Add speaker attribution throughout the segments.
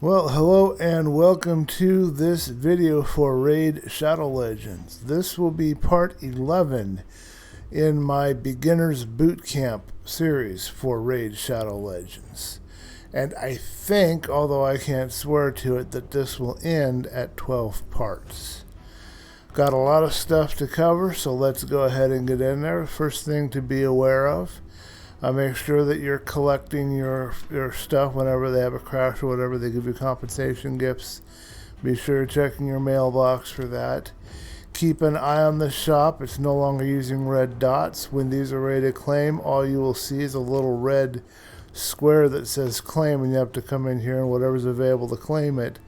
Speaker 1: Well, hello and welcome to this video for Raid Shadow Legends. This will be part 11 in my Beginner's Bootcamp series for Raid Shadow Legends. And I think, although I can't swear to it, that this will end at 12 parts. Got a lot of stuff to cover, so let's go ahead and get in there. First thing to be aware of, make sure that you're collecting your stuff whenever they have a crash or whatever. They give you compensation gifts. Be sure you're checking your mailbox for that. Keep an eye on the shop. It's no longer using red dots. When these are ready to claim, all you will see is a little red square that says claim, and you have to come in here and whatever's available to claim it.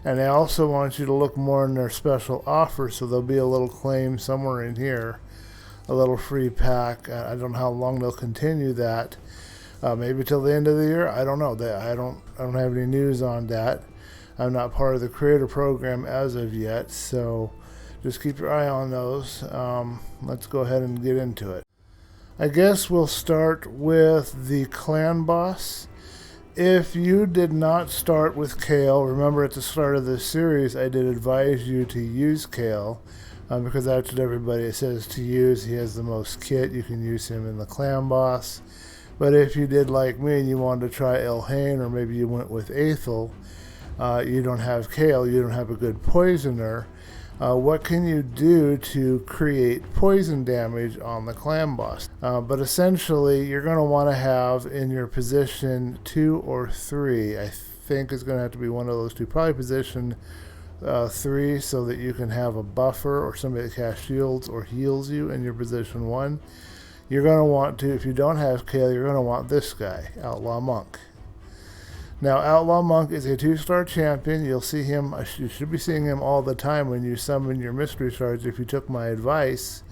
Speaker 1: And they also want you to look more in their special offers, so there'll be a little claim somewhere in here. A little free pack. I don't know how long they'll continue that. Maybe till the end of the year. I don't know. I don't have any news on that. I'm not part of the creator program as of yet, so just keep your eye on those. Let's go ahead and get into it. I guess we'll start with the clan boss. If you did not start with Kale, remember at the start of this series I did advise you to use Kale. Because that's what everybody says to use. He has the most kit. You can use him in the clan boss. But if you did like me and you wanted to try Elhain, or maybe you went with Aethel, you don't have Kale, you don't have a good poisoner. What can you do to create poison damage on the clan boss? But essentially, you're going to want to have in your position 2 or 3. I think it's going to have to be one of those two. Probably position 3, so that you can have a buffer or somebody that casts shields or heals you in your position 1. You're going to want to, if you don't have Kale, you're going to want this guy, Outlaw Monk. Now, Outlaw Monk is a 2-star champion. You'll see him, you should be seeing him all the time when you summon your mystery shards if you took my advice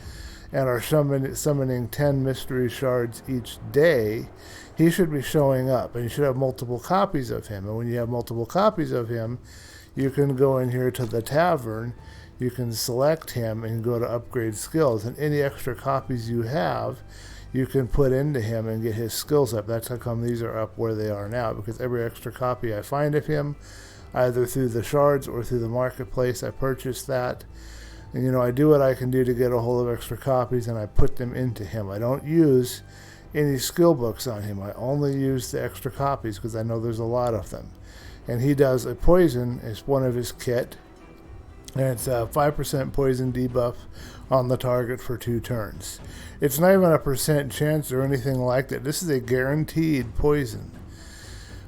Speaker 1: and are summoning 10 mystery shards each day. He should be showing up, and you should have multiple copies of him. And when you have multiple copies of him, you can go in here to the tavern, you can select him and go to upgrade skills, and any extra copies you have you can put into him and get his skills up. That's how come these are up where they are now, because every extra copy I find of him, either through the shards or through the marketplace, I purchase that. And I do what I can do to get a hold of extra copies, and I put them into him. I don't use any skill books on him. I only use the extra copies because I know there's a lot of them. And he does a poison as one of his kit, and it's a 5% poison debuff on the target for 2 turns. It's not even a percent chance or anything like that. This is a guaranteed poison.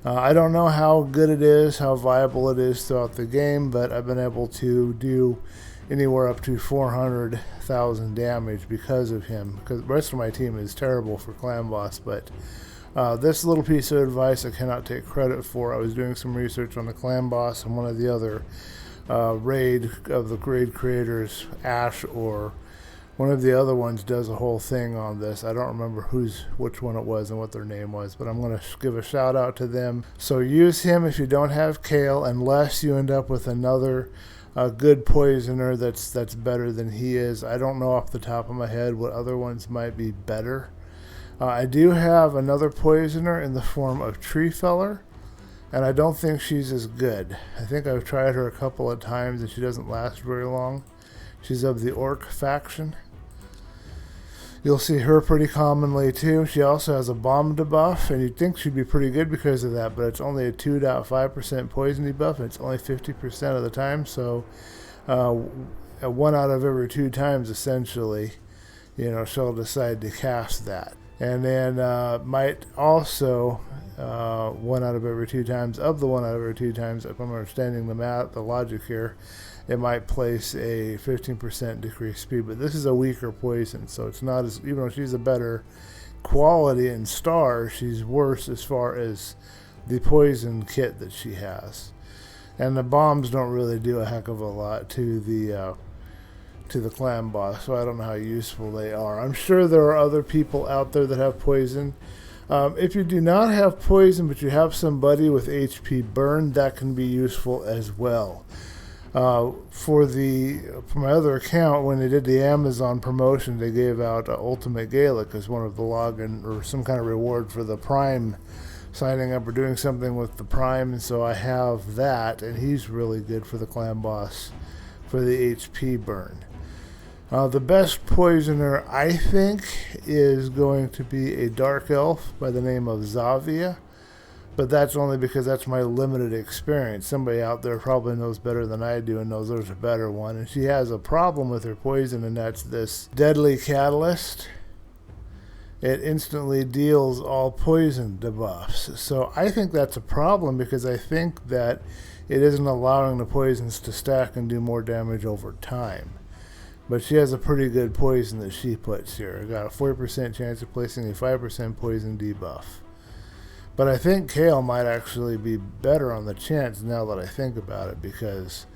Speaker 1: I don't know how good it is, how viable it is throughout the game, but I've been able to do anywhere up to 400,000 damage because of him, because the rest of my team is terrible for clan boss. But this little piece of advice I cannot take credit for. I was doing some research on the clan boss, and one of the other raid creators, Ash, or one of the other ones, does a whole thing on this. I don't remember which one it was and what their name was, but I'm going to give a shout out to them. So use him if you don't have Kale, unless you end up with another good poisoner that's better than he is. I don't know off the top of my head what other ones might be better. I do have another poisoner in the form of Tree Feller, and I don't think she's as good. I think I've tried her a couple of times and she doesn't last very long. She's of the Orc faction. You'll see her pretty commonly too. She also has a bomb debuff, and you'd think she'd be pretty good because of that, but it's only a 2.5% poison debuff, and it's only 50% of the time, so 1 out of every 2 times essentially, she'll decide to cast that. And then might also 1 out of every 2 times, of the 1 out of every 2 times, if I'm understanding the logic here, it might place a 15% decreased speed. But this is a weaker poison, so it's not as, even though she's a better quality and star, she's worse as far as the poison kit that she has. And the bombs don't really do a heck of a lot to the clan boss, so I don't know how useful they are. I'm sure there are other people out there that have poison. If you do not have poison, but you have somebody with HP burn, that can be useful as well. For my other account, when they did the Amazon promotion, they gave out Ultimate Gaelic as one of the login, or some kind of reward for the Prime signing up or doing something with the Prime, and so I have that, and he's really good for the clan boss for the HP burn. The best poisoner, I think, is going to be a dark elf by the name of Zavia, but that's only because that's my limited experience. Somebody out there probably knows better than I do and knows there's a better one, and she has a problem with her poison, and that's this deadly catalyst. It instantly deals all poison debuffs. So I think that's a problem because I think that it isn't allowing the poisons to stack and do more damage over time. But she has a pretty good poison that she puts here. I got a 40% chance of placing a 5% poison debuff. But I think Kale might actually be better on the chance now that I think about it, because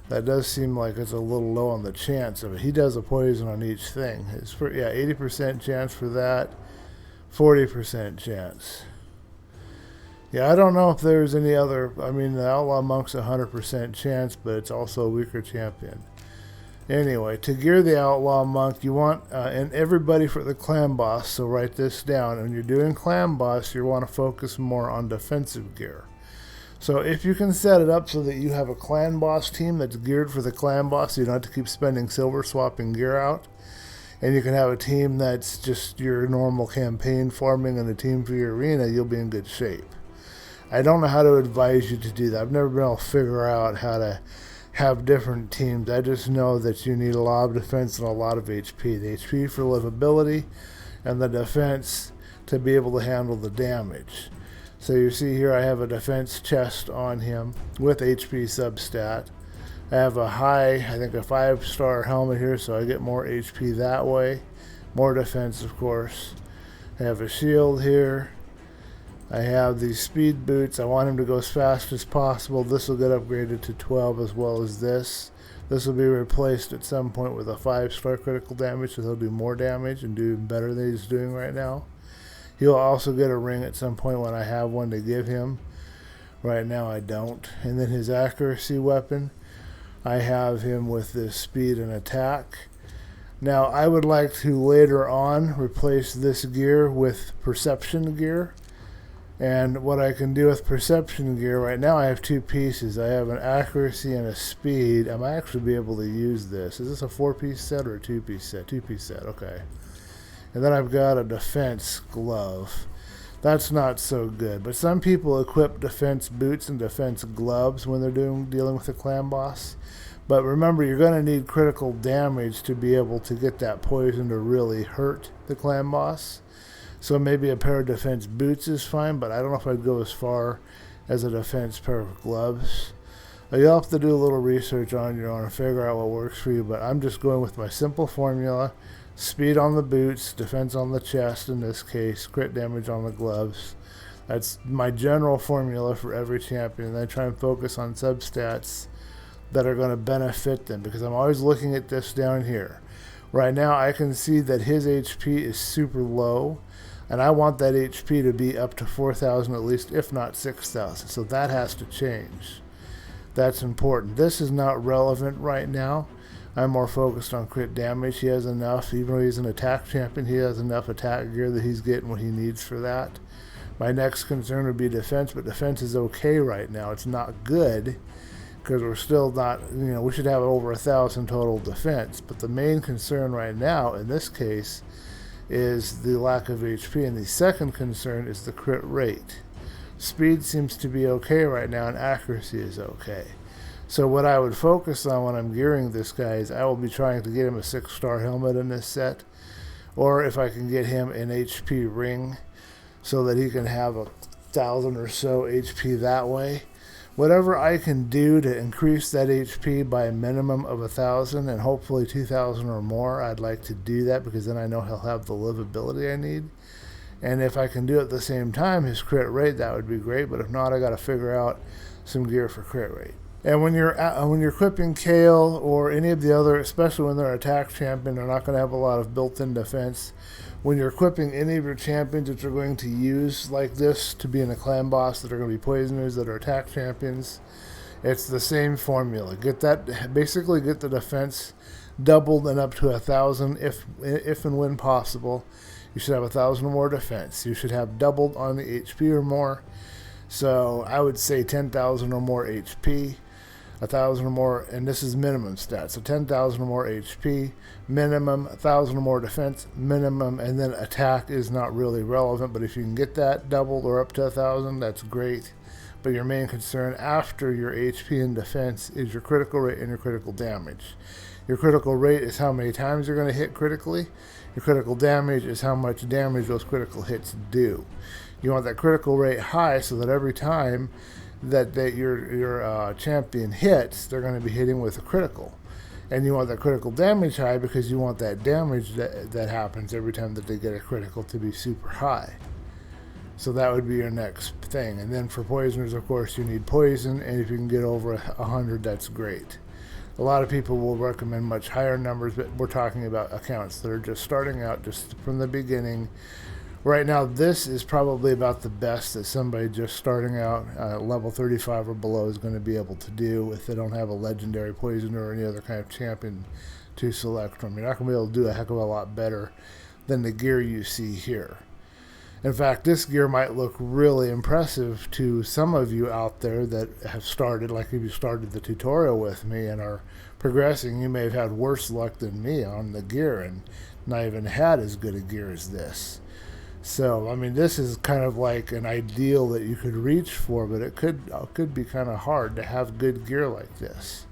Speaker 1: that does seem like it's a little low on the chance of it. He does a poison on each thing. It's 80% chance for that, 40% chance. Yeah, I don't know if there's any other. I mean, the Outlaw Monk's 100% chance, but it's also a weaker champion. Anyway, to gear the Outlaw Monk, you want, and everybody for the clan boss, so write this down. When you're doing clan boss, you want to focus more on defensive gear. So if you can set it up so that you have a clan boss team that's geared for the clan boss, so you don't have to keep spending silver swapping gear out, and you can have a team that's just your normal campaign farming and a team for your arena, you'll be in good shape. I don't know how to advise you to do that. I've never been able to figure out how to have different teams. I just know that you need a lot of defense and a lot of HP. The HP for livability and the defense to be able to handle the damage. So you see here I have a defense chest on him with HP substat. I have a high, I think a 5-star helmet here, so I get more HP that way. More defense, of course. I have a shield here. I have these speed boots. I want him to go as fast as possible. This will get upgraded to 12 as well as this. This will be replaced at some point with a 5-star critical damage, so he'll do more damage and do better than he's doing right now. He'll also get a ring at some point when I have one to give him. Right now I don't. And then his accuracy weapon, I have him with this speed and attack. Now I would like to later on replace this gear with perception gear. And what I can do with perception gear, right now I have 2 pieces. I have an accuracy and a speed. I might actually be able to use this. Is this a 4-piece set or a 2-piece set? 2-piece set, okay. And then I've got a defense glove. That's not so good. But some people equip defense boots and defense gloves when they're dealing with a clan boss. But remember, you're going to need critical damage to be able to get that poison to really hurt the clan boss. So maybe a pair of defense boots is fine, but I don't know if I'd go as far as a defense pair of gloves. You'll have to do a little research on your own and figure out what works for you, but I'm just going with my simple formula. Speed on the boots, defense on the chest in this case, crit damage on the gloves. That's my general formula for every champion, and I try and focus on substats that are going to benefit them, because I'm always looking at this down here. Right now I can see that his HP is super low, and I want that HP to be up to 4,000 at least, if not 6,000. So that has to change. That's important. This is not relevant right now. I'm more focused on crit damage. He has enough, even though he's an attack champion, he has enough attack gear that he's getting what he needs for that. My next concern would be defense, but defense is okay right now. It's not good, because we're still not, we should have over 1,000 total defense. But the main concern right now, in this case, is the lack of HP, and the second concern is the crit rate. Speed seems to be okay right now, and accuracy is okay. So what I would focus on when I'm gearing this guy is I will be trying to get him a 6-star helmet in this set, or if I can get him an HP ring so that he can have 1,000 or so HP that way. Whatever I can do to increase that HP by a minimum of 1,000 and hopefully 2,000 or more, I'd like to do that, because then I know he'll have the livability I need. And if I can do it at the same time, his crit rate, that would be great. But if not, I got to figure out some gear for crit rate. And when you're equipping Kale or any of the other, especially when they're attack champion, they're not going to have a lot of built-in defense. When you're equipping any of your champions that you're going to use like this to be in a clan boss, that are going to be poisoners, that are attack champions, it's the same formula. Basically get the defense doubled and up to 1,000 if and when possible. you should have 1,000 or more defense. You should have doubled on the HP or more. So I would say 10,000 or more HP, 1,000 or more, and this is minimum stats. So 10,000 or more HP, minimum, 1,000 or more defense, minimum, and then attack is not really relevant. But if you can get that doubled or up to 1,000, that's great. But your main concern after your HP and defense is your critical rate and your critical damage. Your critical rate is how many times you're going to hit critically. Your critical damage is how much damage those critical hits do. You want that critical rate high so that every time that your champion hits, they're going to be hitting with a critical. And you want that critical damage high because you want that damage that happens every time that they get a critical to be super high. So that would be your next thing. And then for poisoners, of course, you need poison, and if you can get over 100, that's great. A lot of people will recommend much higher numbers, but we're talking about accounts that are just starting out, just from the beginning. Right now, this is probably about the best that somebody just starting out, level 35 or below, is going to be able to do if they don't have a legendary poisoner or any other kind of champion to select from. You're not going to be able to do a heck of a lot better than the gear you see here. In fact, this gear might look really impressive to some of you out there that have started, like if you started the tutorial with me and are progressing, you may have had worse luck than me on the gear and not even had as good a gear as this. So, I mean, this is kind of like an ideal that you could reach for, but it could be kind of hard to have good gear like this.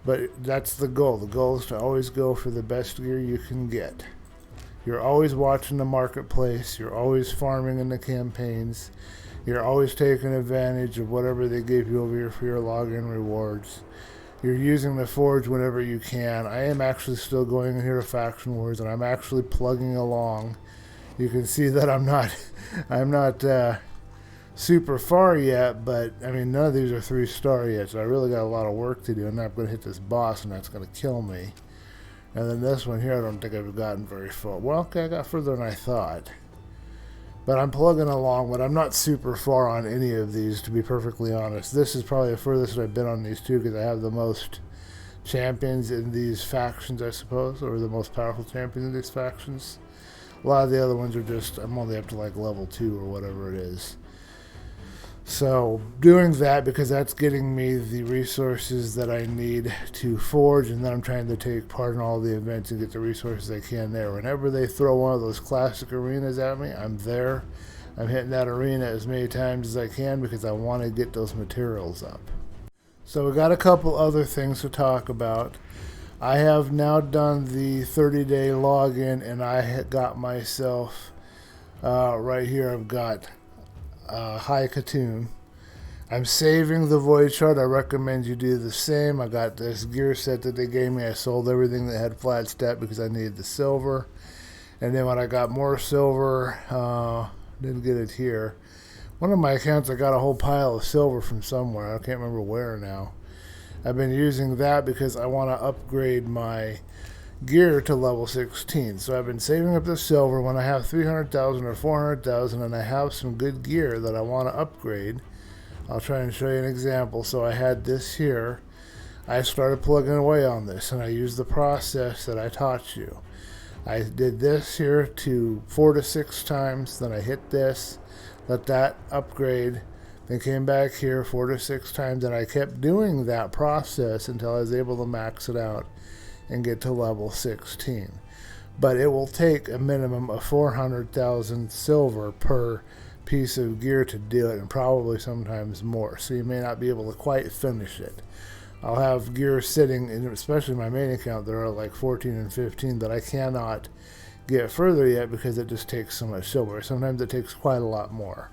Speaker 1: But that's the goal. The goal is to always go for the best gear you can get. You're always watching the marketplace. You're always farming in the campaigns. You're always taking advantage of whatever they give you over here for your login rewards. You're using the Forge whenever you can. I am actually still going in here to Faction Wars, and I'm actually plugging along. You can see that I'm not super far yet, but I mean, none of these are 3-star yet, so I really got a lot of work to do. I'm not going to hit this boss, and that's going to kill me. And then this one here, I don't think I've gotten very far. Well, okay, I got further than I thought. But I'm plugging along, but I'm not super far on any of these, to be perfectly honest. This is probably the furthest I've been on these two, because I have the most champions in these factions, I suppose, or the most powerful champions in these factions. A lot of the other ones are just, I'm only up to like level 2 or whatever it is. So doing that, because that's getting me the resources that I need to forge, and then I'm trying to take part in all the events and get the resources I can there. Whenever they throw one of those classic arenas at me, I'm there. I'm hitting that arena as many times as I can because I want to get those materials up. So we got a couple other things to talk about. I have now done the 30-day login, and I got myself right here. I've got High Khatun. I'm saving the void shard. I recommend you do the same. I got this gear set that they gave me. I sold everything that had flat step because I needed the silver. And then when I got more silver, didn't get it here. One of my accounts, I got a whole pile of silver from somewhere. I can't remember where now. I've been using that because I want to upgrade my gear to level 16. So I've been saving up the silver. When I have 300,000 or 400,000 and I have some good gear that I want to upgrade, I'll try and show you an example. So I had this here. I started plugging away on this, and I used the process that I taught you. I did this here to 4 to 6 times, then I hit this, let that upgrade, then came back here 4 to 6 times, and I kept doing that process until I was able to max it out and get to level 16. But it will take a minimum of 400,000 silver per piece of gear to do it, and probably sometimes more, so you may not be able to quite finish it. I'll have gear sitting, and especially my main account, there are like 14 and 15 that I cannot get further yet because it just takes so much silver. Sometimes it takes quite a lot more.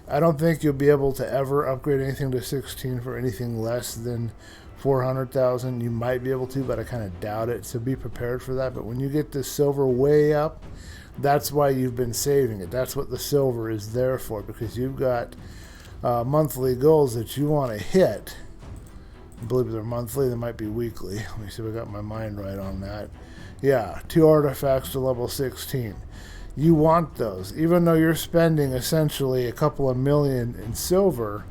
Speaker 1: I don't think you'll be able to ever upgrade anything to 16 for anything less than 400,000. You might be able to, but I kind of doubt it, so be prepared for that. But when you get this silver way up, that's why you've been saving it. That's what the silver is there for, because you've got monthly goals that you want to hit. I believe they're monthly, they might be weekly. Let me see if I got my mind right on that. Yeah, 2 artifacts to level 16. You want those. Even though you're spending essentially a couple of million in silver,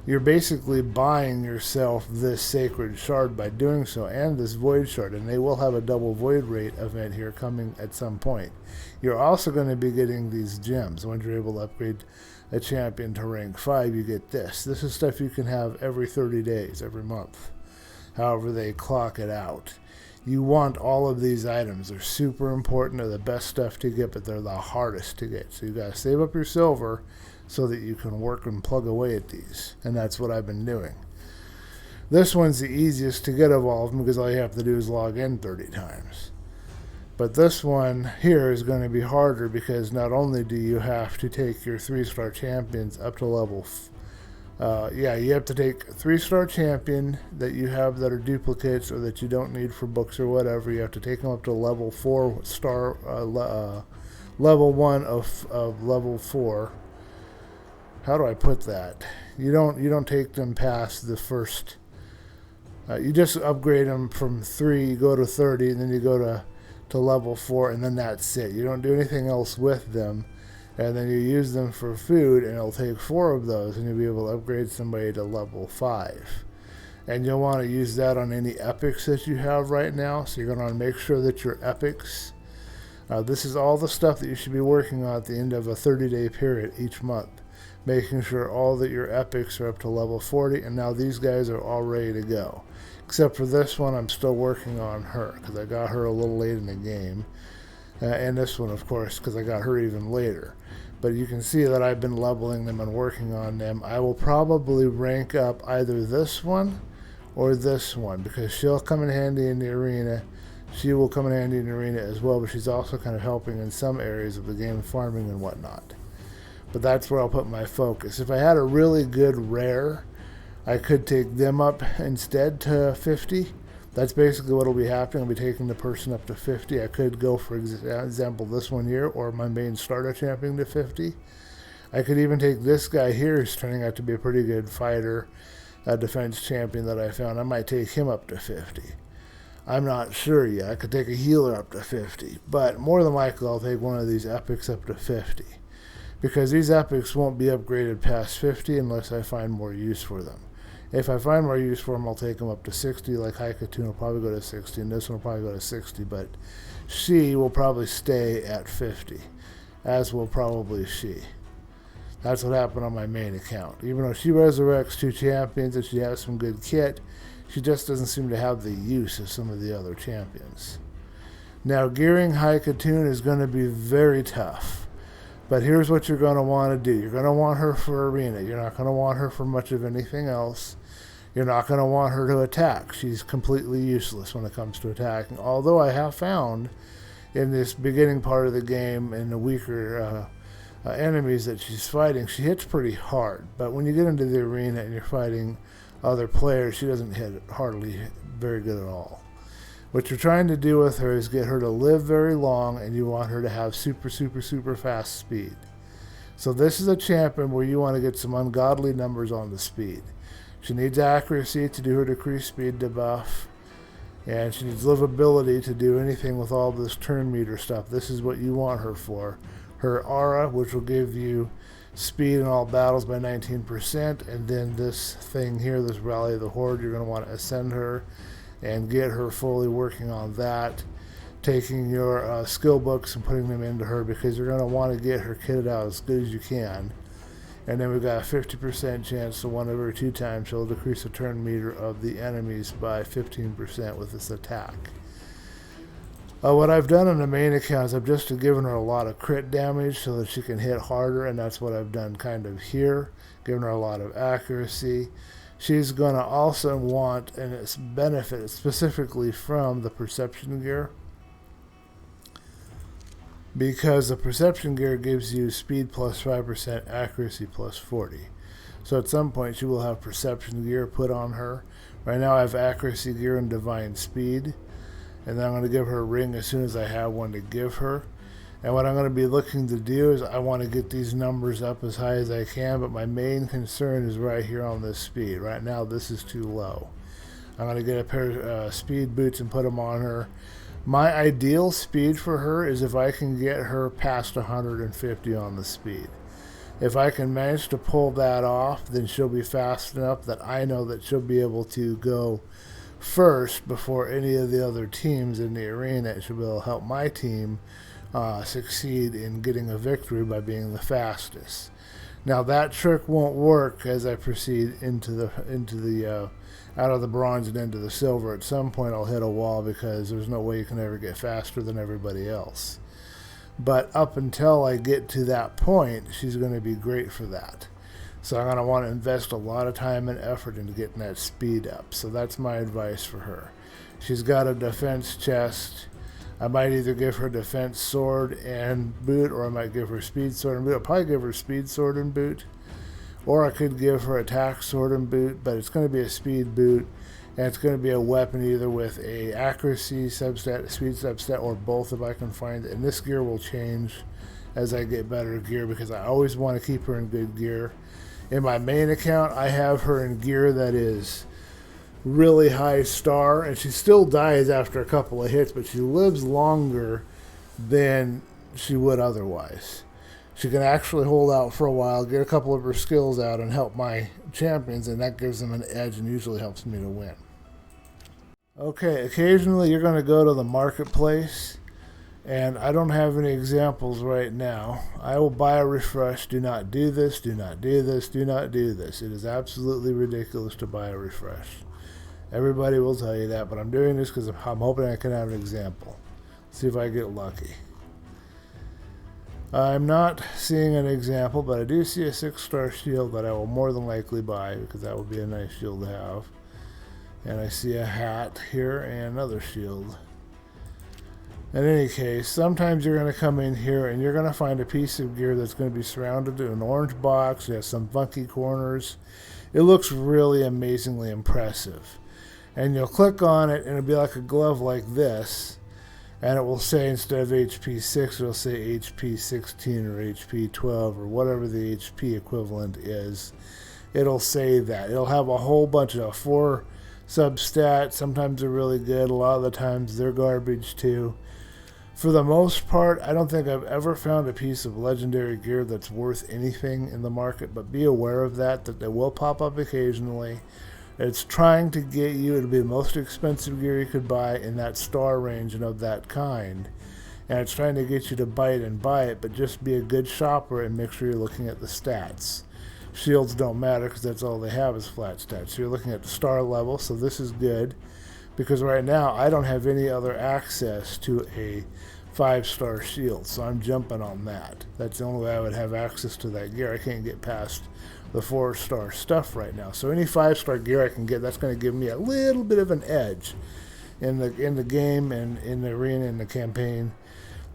Speaker 1: you're basically buying yourself this sacred shard by doing so, and this void shard, and they will have a double void rate event here coming at some point. You're also going to be getting these gems. When you're able to upgrade a champion to rank 5, you get this. This is stuff you can have every 30 days, every month, however they clock it out. You want all of these items. They're super important. They're the best stuff to get, but they're the hardest to get. So you got to save up your silver so that you can work and plug away at these. And that's what I've been doing. This one's the easiest to get of all of them because all you have to do is log in 30 times. But this one here is going to be harder because not only do you have to take your 3-star champions up to level you have to take a 3-star champion that you have that are duplicates or that you don't need for books or whatever. You have to take them up to level 4-star, level 1 of level 4. How do I put that? You don't take them past the first. You just upgrade them from 3, you go to 30, and then you go to level 4, and then that's it. You don't do anything else with them. And then you use them for food, and it'll take 4 of those, and you'll be able to upgrade somebody to level 5. And you'll want to use that on any epics that you have right now. So you're going to want to make sure that your epics, this is all the stuff that you should be working on at the end of a 30-day period each month. Making sure all that your epics are up to level 40, and now these guys are all ready to go. Except for this one, I'm still working on her, because I got her a little late in the game. And this one, of course, because I got her even later. But you can see that I've been leveling them and working on them. I will probably rank up either this one or this one, because she'll come in handy in the arena. She will come in handy in the arena as well, but she's also kind of helping in some areas of the game, farming and whatnot. But that's where I'll put my focus. If I had a really good rare, I could take them up instead to 50. That's basically what will be happening. I'll be taking the person up to 50. I could go, for example, this one here, or my main starter champion to 50. I could even take this guy here, who's turning out to be a pretty good fighter, a defense champion that I found. I might take him up to 50. I'm not sure yet. I could take a healer up to 50. But more than likely, I'll take one of these epics up to 50. Because these epics won't be upgraded past 50 unless I find more use for them. If I find more use for them, I'll take them up to 60. Like Khatun will probably go to 60, and this one will probably go to 60. But she will probably stay at 50, as will probably she. That's what happened on my main account. Even though she resurrects 2 champions and she has some good kit, she just doesn't seem to have the use of some of the other champions. Now, gearing Khatun is going to be very tough. But here's what you're going to want to do. You're going to want her for arena. You're not going to want her for much of anything else. You're not going to want her to attack. She's completely useless when it comes to attacking. Although I have found in this beginning part of the game, in the weaker enemies that she's fighting, she hits pretty hard. But when you get into the arena and you're fighting other players, she doesn't hit hardly very good at all. What you're trying to do with her is get her to live very long, and you want her to have super, super, super fast speed. So this is a champion where you want to get some ungodly numbers on the speed. She needs accuracy to do her decreased speed debuff, and she needs livability to do anything with all this turn meter stuff. This is what you want her for. Her aura, which will give you speed in all battles by 19%, and then this thing here, this Rally of the Horde, you're going to want to ascend her and get her fully working on that, taking your skill books and putting them into her, because you're going to want to get her kitted out as good as you can. And then we've got a 50% chance, so 1 every 2 times she'll decrease the turn meter of the enemies by 15% with this attack. What I've done on the main account is I've just given her a lot of crit damage so that she can hit harder, and that's what I've done kind of here, giving her a lot of accuracy. She's going to also want, and it's benefit specifically from the perception gear, because the perception gear gives you speed plus 5%, accuracy plus 40. So at some point she will have perception gear put on her. Right now I have accuracy gear and divine speed, and then I'm going to give her a ring as soon as I have one to give her. And what I'm going to be looking to do is I want to get these numbers up as high as I can, but my main concern is right here on this speed. Right now this is too low. I'm going to get a pair of speed boots and put them on her. My ideal speed for her is if I can get her past 150 on the speed. If I can manage to pull that off, then she'll be fast enough that I know that she'll be able to go first before any of the other teams in the arena. It should be able to help my team succeed in getting a victory by being the fastest. Now that trick won't work as I proceed into the out of the bronze and into the silver. At some point I'll hit a wall because there's no way you can ever get faster than everybody else. But up until I get to that point, she's going to be great for that. So I'm going to want to invest a lot of time and effort into getting that speed up. So that's my advice for her. She's got a defense chest. I might either give her defense sword and boot, or I might give her speed sword and boot. I'll probably give her speed sword and boot. Or I could give her attack sword and boot, but it's going to be a speed boot, and it's going to be a weapon either with a accuracy substat, a speed substat, or both if I can find it. And this gear will change as I get better gear because I always want to keep her in good gear. In my main account, I have her in gear that is really high star, and she still dies after a couple of hits, but she lives longer than she would otherwise. She can actually hold out for a while, get a couple of her skills out, and help my champions, and that gives them an edge and usually helps me to win. Okay, occasionally you're going to go to the marketplace, and I don't have any examples right now. I will buy a refresh. Do not do this, do not do this, do not do this. It is absolutely ridiculous to buy a refresh. Everybody will tell you that, but I'm doing this because I'm hoping I can have an example. See if I get lucky. I'm not seeing an example, but I do see a 6-star shield that I will more than likely buy because that would be a nice shield to have. And I see a hat here and another shield. In any case, sometimes you're going to come in here and you're going to find a piece of gear that's going to be surrounded in an orange box. It has some funky corners. It looks really amazingly impressive. And you'll click on it and it'll be like a glove like this. And it will say, instead of HP 6, it'll say HP 16 or HP 12 or whatever the HP equivalent is. It'll say that. It'll have a whole bunch of 4 substats. Sometimes they're really good. A lot of the times they're garbage too. For the most part, I don't think I've ever found a piece of legendary gear that's worth anything in the market, but be aware of that they will pop up occasionally. It's trying to get you to be the most expensive gear you could buy in that star range and of that kind. And it's trying to get you to bite and buy it, but just be a good shopper and make sure you're looking at the stats. Shields don't matter because that's all they have is flat stats. So you're looking at the star level, so this is good. Because right now I don't have any other access to a 5-star shield, so I'm jumping on that. That's the only way I would have access to that gear. I can't get past the 4-star stuff right now. So any 5-star gear I can get, that's going to give me a little bit of an edge in the game and in the arena and the campaign.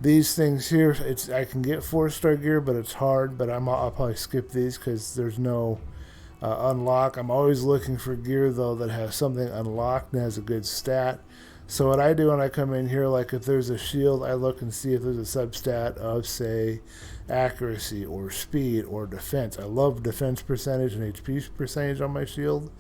Speaker 1: These things here, I can get 4-star gear, but it's hard. But I'll probably skip these because there's no unlock. I'm always looking for gear though that has something unlocked and has a good stat. So what I do when I come in here, like if there's a shield, I look and see if there's a substat of, say, accuracy or speed or defense. I love defense percentage and HP percentage on my shield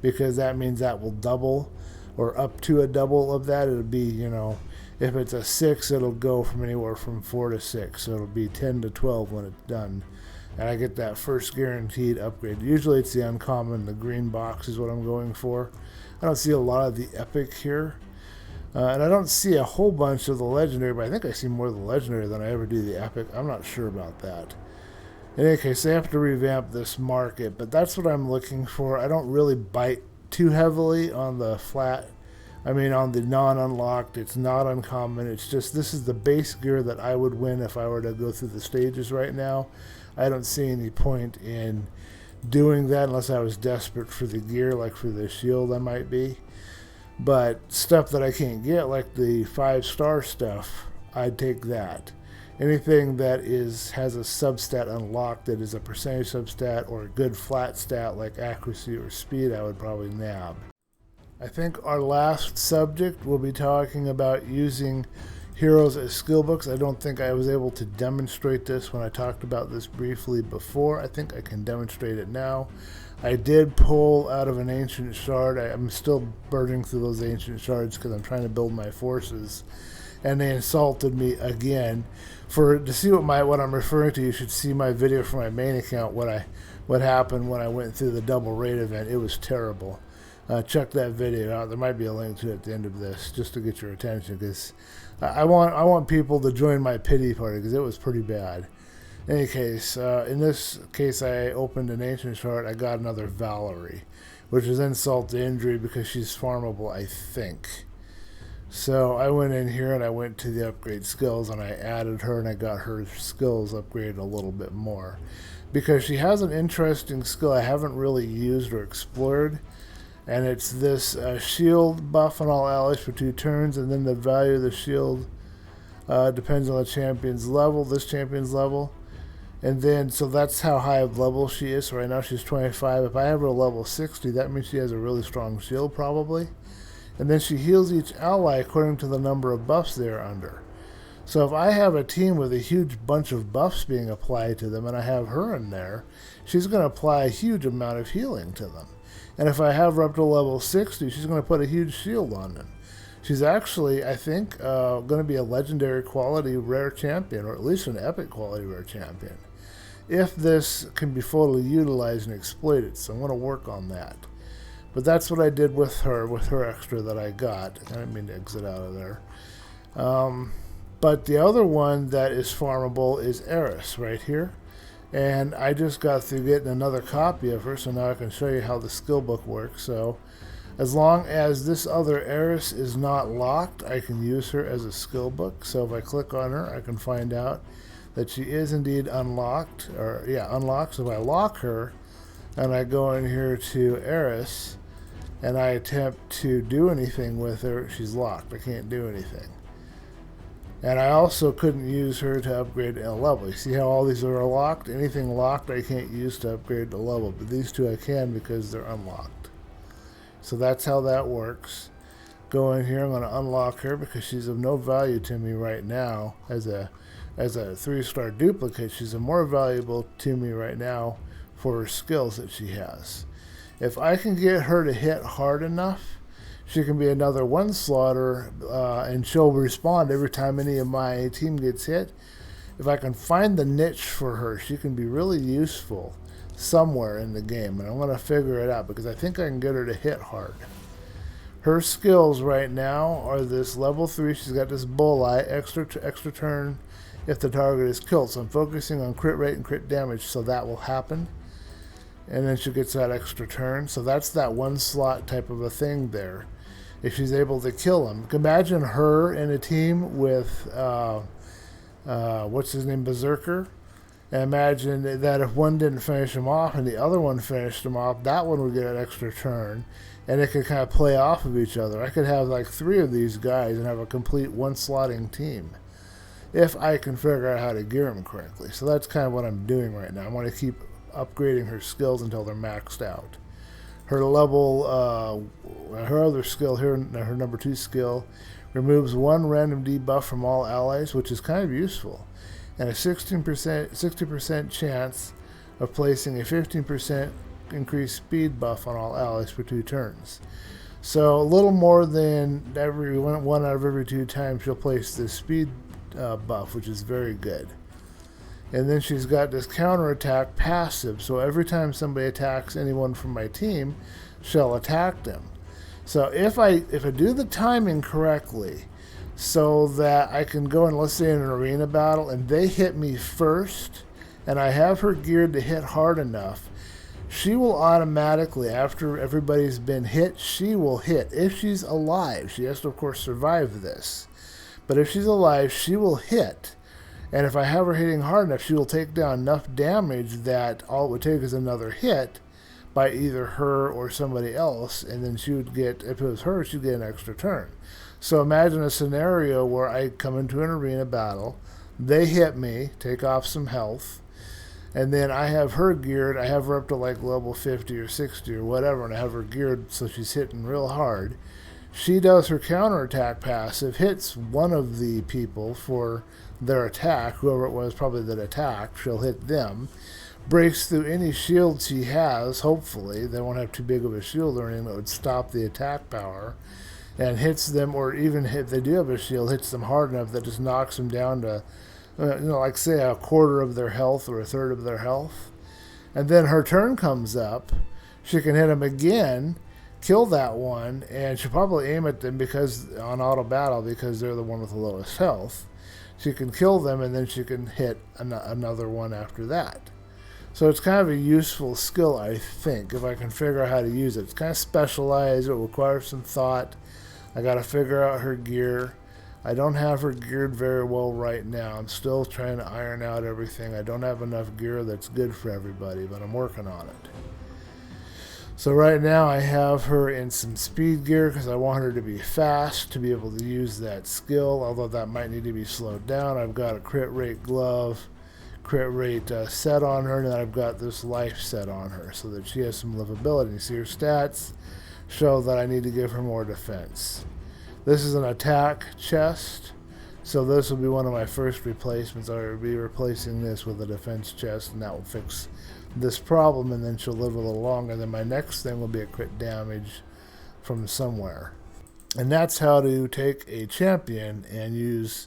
Speaker 1: because that means that will double or up to a double of that. It'll be, if it's a 6, it'll go from anywhere from 4 to 6. So it'll be 10 to 12 when it's done. And I get that first guaranteed upgrade. Usually it's the uncommon, the green box is what I'm going for. I don't see a lot of the epic here. And I don't see a whole bunch of the legendary, but I think I see more of the legendary than I ever do the epic. I'm not sure about that. In any case, they have to revamp this market, but that's what I'm looking for. I don't really bite too heavily on the on the non-unlocked. It's not uncommon. It's just this is the base gear that I would win if I were to go through the stages right now. I don't see any point in doing that unless I was desperate for the gear, like for the shield I might be. But stuff that I can't get, like the 5-star stuff, I'd take that. Anything that has a substat unlocked that is a percentage substat or a good flat stat like accuracy or speed, I would probably nab. I think our last subject will be talking about using heroes as skill books. I don't think I was able to demonstrate this when I talked about this briefly before. I think I can demonstrate it now. I did pull out of an ancient shard. I'm still burning through those ancient shards because I'm trying to build my forces. and they insulted me again. To see what I'm referring to, you should see my video from my main account. What happened when I went through the double raid event. It was terrible. Check that video out. There might be a link to it at the end of this, just to get your attention, because I want people to join my pity party, because it was pretty bad. In any case, in this case, I opened an ancient chart. I got another Valerie, which is insult to injury because she's farmable, I think. So I went in here and I went to the upgrade skills and I added her and I got her skills upgraded a little bit more, because she has an interesting skill I haven't really used or explored, and it's this shield buff on all allies for 2 turns, and then the value of the shield depends on the champion's level, this champion's level. And then, so that's how high of level she is. So right now she's 25. If I have her level 60, that means she has a really strong shield probably. And then she heals each ally according to the number of buffs they are under. So if I have a team with a huge bunch of buffs being applied to them and I have her in there, she's going to apply a huge amount of healing to them. And if I have her up to level 60, she's going to put a huge shield on them. She's actually, I think, going to be a legendary quality rare champion, or at least an epic quality rare champion, if this can be fully utilized and exploited. So I'm going to work on that. But that's what I did with her extra that I got. I didn't mean to exit out of there. But the other one that is farmable is Eris right here. And I just got through getting another copy of her, so now I can show you how the skill book works. So as long as this other Eris is not locked, I can use her as a skill book. So if I click on her, I can find out that she is indeed unlocked. Unlocked. So if I lock her and I go in here to Eris and I attempt to do anything with her, she's locked. I can't do anything. And I also couldn't use her to upgrade a level. You see how all these are locked? Anything locked I can't use to upgrade the level, but these two I can because they're unlocked. So that's how that works. Go in here, I'm going to unlock her because she's of no value to me right now as a 3-star duplicate. She's more valuable to me right now for her skills that she has. If I can get her to hit hard enough, she can be another one slaughter, and she'll respond every time any of my team gets hit. If I can find the niche for her, she can be really useful somewhere in the game, and I'm going to figure it out because I think I can get her to hit hard. Her skills right now are this level 3. She's got this bullseye, extra turn if the target is killed. So I'm focusing on crit rate and crit damage, so that will happen. And then she gets that extra turn. So that's that one slot type of a thing there. If she's able to kill him. Imagine her in a team with, what's his name, Berserker. And imagine that if one didn't finish him off and the other one finished him off, that one would get an extra turn. And it could kind of play off of each other. I could have like 3 of these guys and have a complete one-slotting team, if I can figure out how to gear them correctly. So that's kind of what I'm doing right now. I want to keep upgrading her skills until they're maxed out. Her level, her other skill here, her number 2 skill, removes 1 random debuff from all allies, which is kind of useful, and a 60% chance of placing a 15% increased speed buff on all allies for 2 turns. So a little more than one out of every 2 times she'll place the speed buff, which is very good. And then she's got this counterattack passive, so every time somebody attacks anyone from my team, she'll attack them. So if I do the timing correctly, so that I can go in, let's say, in an arena battle, and they hit me first, and I have her geared to hit hard enough, she will automatically, after everybody's been hit, she will hit. If she's alive, she has to, of course, survive this. But if she's alive, she will hit. And if I have her hitting hard enough, she will take down enough damage that all it would take is another hit by either her or somebody else, and then she would get, if it was her, she'd get an extra turn. So imagine a scenario where I come into an arena battle, they hit me, take off some health, and then I have her geared, I have her up to like level 50 or 60 or whatever, and I have her geared so she's hitting real hard. She does her counterattack passive, hits one of the people for their attack, whoever it was probably that attacked, she'll hit them, breaks through any shield she has, hopefully, they won't have too big of a shield or anything that would stop the attack power, and hits them, or even if they do have a shield, hits them hard enough that just knocks them down to, like say a quarter of their health or a third of their health. And then her turn comes up, she can hit them again, kill that one, and she'll probably aim at them because on auto battle because they're the one with the lowest health. She can kill them, and then she can hit another one after that. So it's kind of a useful skill, I think, if I can figure out how to use it. It's kind of specialized. It requires some thought. I got to figure out her gear. I don't have her geared very well right now. I'm still trying to iron out everything. I don't have enough gear that's good for everybody, but I'm working on it. So right now I have her in some speed gear because I want her to be fast to be able to use that skill, although that might need to be slowed down. I've got a crit rate glove, crit rate set on her, and then I've got this life set on her so that she has some livability. You see her stats show that I need to give her more defense. This is an attack chest, so this will be one of my first replacements. I will be replacing this with a defense chest, and that will fix this problem, and then she'll live a little longer. Then my next thing will be a crit damage from somewhere. And that's how to take a champion and use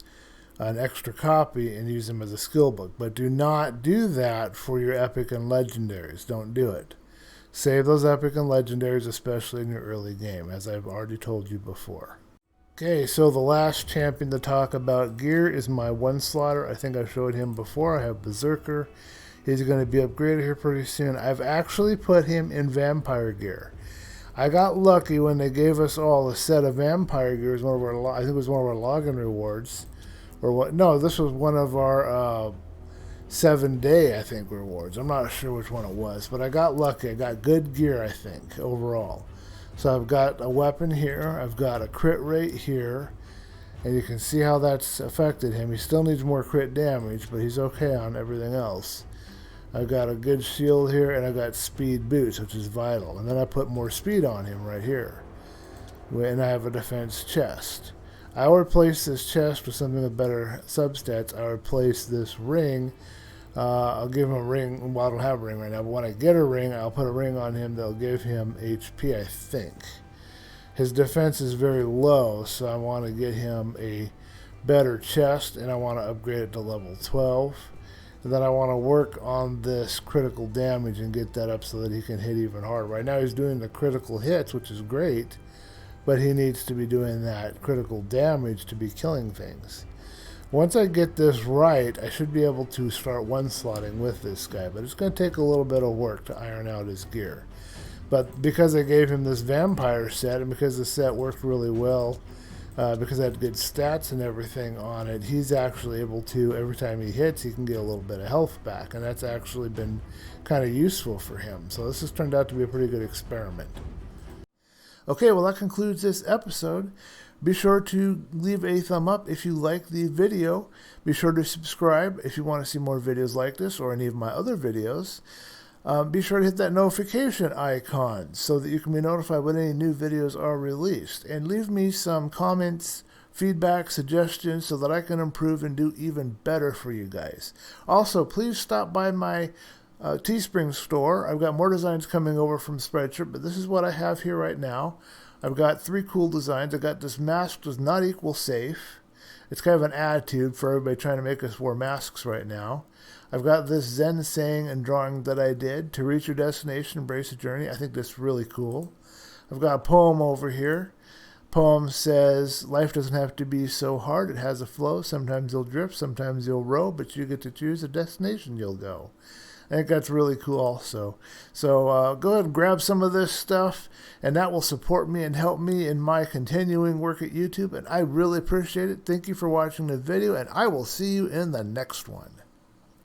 Speaker 1: an extra copy and use them as a skill book. But do not do that for your epic and legendaries. Don't do it. Save those epic and legendaries, especially in your early game, as I've already told you before. Okay, so the last champion to talk about gear is my one slaughter. I think I showed him before. I have Berserker. He's going to be upgraded here pretty soon. I've actually put him in vampire gear. I got lucky when they gave us all a set of vampire gear. It was one of our, I think it was one of our login rewards. Or what? No, this was one of our 7-day, I think, rewards. I'm not sure which one it was, but I got lucky. I got good gear, I think, overall. So I've got a weapon here. I've got a crit rate here. And you can see how that's affected him. He still needs more crit damage, but he's okay on everything else. I've got a good shield here, and I've got speed boots, which is vital. And then I put more speed on him right here. And I have a defense chest. I would replace this chest with something with better substats. I would replace this ring. I'll give him a ring. Well, I don't have a ring right now, but when I get a ring, I'll put a ring on him that'll give him HP, I think. His defense is very low, so I want to get him a better chest, and I want to upgrade it to level 12. And then I want to work on this critical damage and get that up so that he can hit even harder. Right now he's doing the critical hits, which is great, but he needs to be doing that critical damage to be killing things. Once I get this right, I should be able to start one-slotting with this guy, but it's going to take a little bit of work to iron out his gear. But because I gave him this vampire set, and because the set worked really well, because I had good stats and everything on it, he's actually able to, every time he hits, he can get a little bit of health back, and that's actually been kind of useful for him. So this has turned out to be a pretty good experiment. Okay, well that concludes this episode. Be sure to leave a thumb up if you like the video. Be sure to subscribe if you want to see more videos like this or any of my other videos. Be sure to hit that notification icon so that you can be notified when any new videos are released. And leave me some comments, feedback, suggestions so that I can improve and do even better for you guys. Also, please stop by my Teespring store. I've got more designs coming over from Spreadshirt, but this is what I have here right now. I've got 3 cool designs. I got this mask does not equal safe. It's kind of an attitude for everybody trying to make us wear masks right now. I've got this Zen saying and drawing that I did, to reach your destination, embrace the journey. I think that's really cool. I've got a poem over here. Poem says, life doesn't have to be so hard. It has a flow. Sometimes you'll drift, sometimes you'll row, but you get to choose the destination you'll go. I think that's really cool also. So go ahead and grab some of this stuff, and that will support me and help me in my continuing work at YouTube, and I really appreciate it. Thank you for watching the video, and I will see you in the next one.